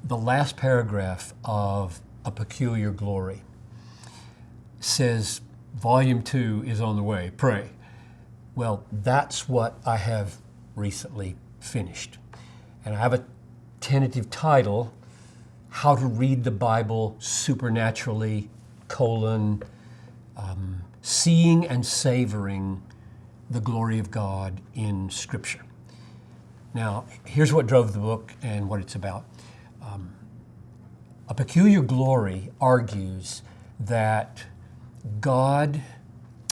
The last paragraph of A Peculiar Glory says, Volume 2 is on the way, pray. Well, that's what I have recently finished. And I have a tentative title, How to Read the Bible Supernaturally, Seeing and Savoring the Glory of God in Scripture. Now, here's what drove the book and what it's about. A Peculiar Glory argues that God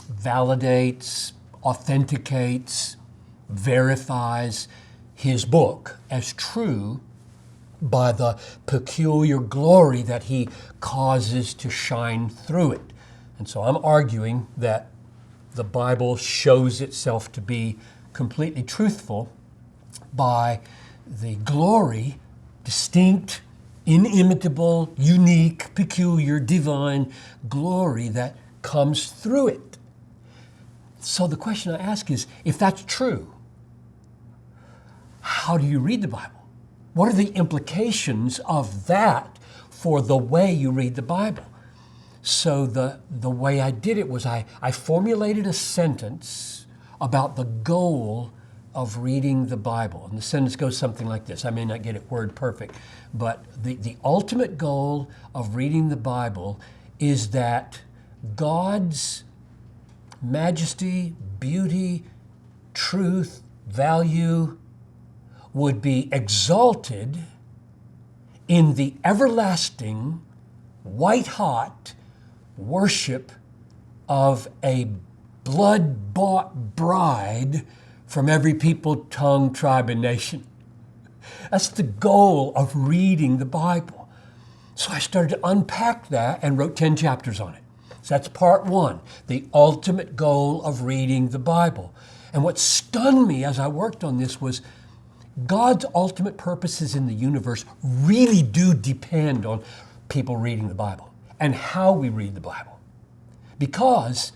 validates, authenticates, verifies His book as true by the peculiar glory that He causes to shine through it. And so I'm arguing that the Bible shows itself to be completely truthful by the glory, distinct, inimitable, unique, peculiar, divine glory that comes through it. So the question I ask is, if that's true, how do you read the Bible? What are the implications of that for the way you read the Bible? So the way I did it was I formulated a sentence about the goal of reading the Bible. And the sentence goes something like this. I may not get it word perfect, but the ultimate goal of reading the Bible is that God's majesty, beauty, truth, value would be exalted in the everlasting, white-hot worship of a blood-bought bride from every people, tongue, tribe, and nation. That's the goal of reading the Bible. So I started to unpack that and wrote 10 chapters on it. So that's part one, the ultimate goal of reading the Bible. And what stunned me as I worked on this was God's ultimate purposes in the universe really do depend on people reading the Bible and how we read the Bible. Because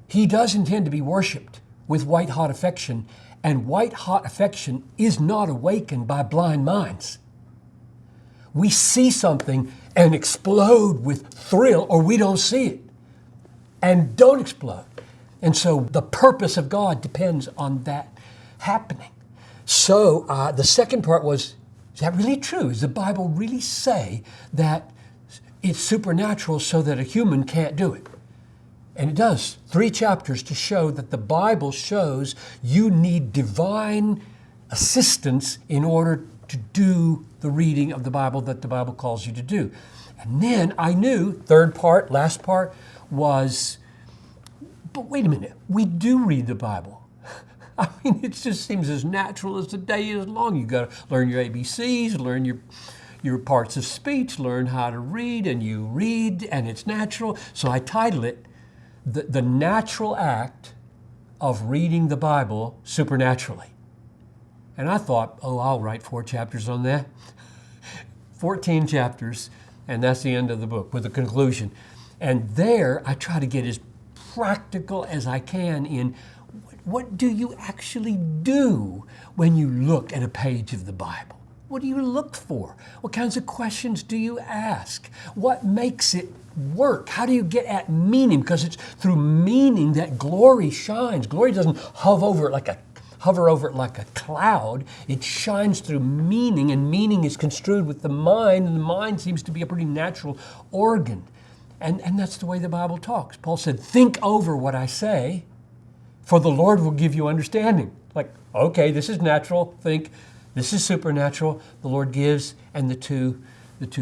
He does intend to be worshiped with white-hot affection, and white-hot affection is not awakened by blind minds. We see something and explode with thrill, or we don't see it and don't explode. And so the purpose of God depends on that happening. So the second part was, is that really true? Does the Bible really say that it's supernatural so that a human can't do it? And it does. 3 chapters to show that the Bible shows you need divine assistance in order to do the reading of the Bible that the Bible calls you to do. And then I knew, third part, last part, was, but wait a minute, we do read the Bible. I mean, it just seems as natural as the day is long. You got to learn your ABCs, learn your parts of speech, learn how to read, and you read, and it's natural. So I title it, The Natural Act of Reading the Bible Supernaturally. And I thought, I'll write 4 chapters on that. 14 chapters, and that's the end of the book with a conclusion. And there I try to get as practical as I can in what do you actually do when you look at a page of the Bible? What do you look for? What kinds of questions do you ask? What makes it work? How do you get at meaning? Because it's through meaning that glory shines. Glory doesn't hover over it like a cloud. It shines through meaning, and meaning is construed with the mind, and the mind seems to be a pretty natural organ. And that's the way the Bible talks. Paul said, think over what I say, for the Lord will give you understanding. Like, okay, this is natural, think. This is supernatural, the Lord gives, and the two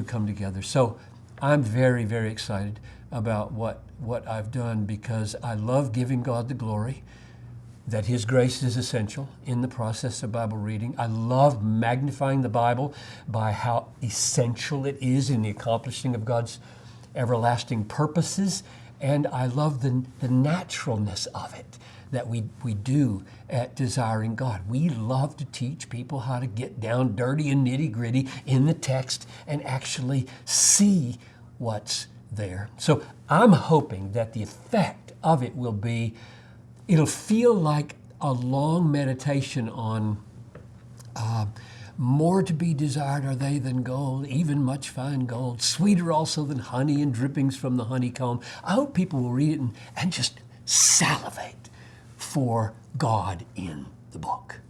come together. So I'm very, very excited about what I've done, because I love giving God the glory, that His grace is essential in the process of Bible reading. I love magnifying the Bible by how essential it is in the accomplishing of God's everlasting purposes. And I love the naturalness of it that we do at Desiring God. We love to teach people how to get down dirty and nitty-gritty in the text and actually see what's there. So I'm hoping that the effect of it will be, it'll feel like a long meditation on More to be desired are they than gold, even much fine gold, sweeter also than honey and drippings from the honeycomb. I hope people will read it and just salivate for God in the book.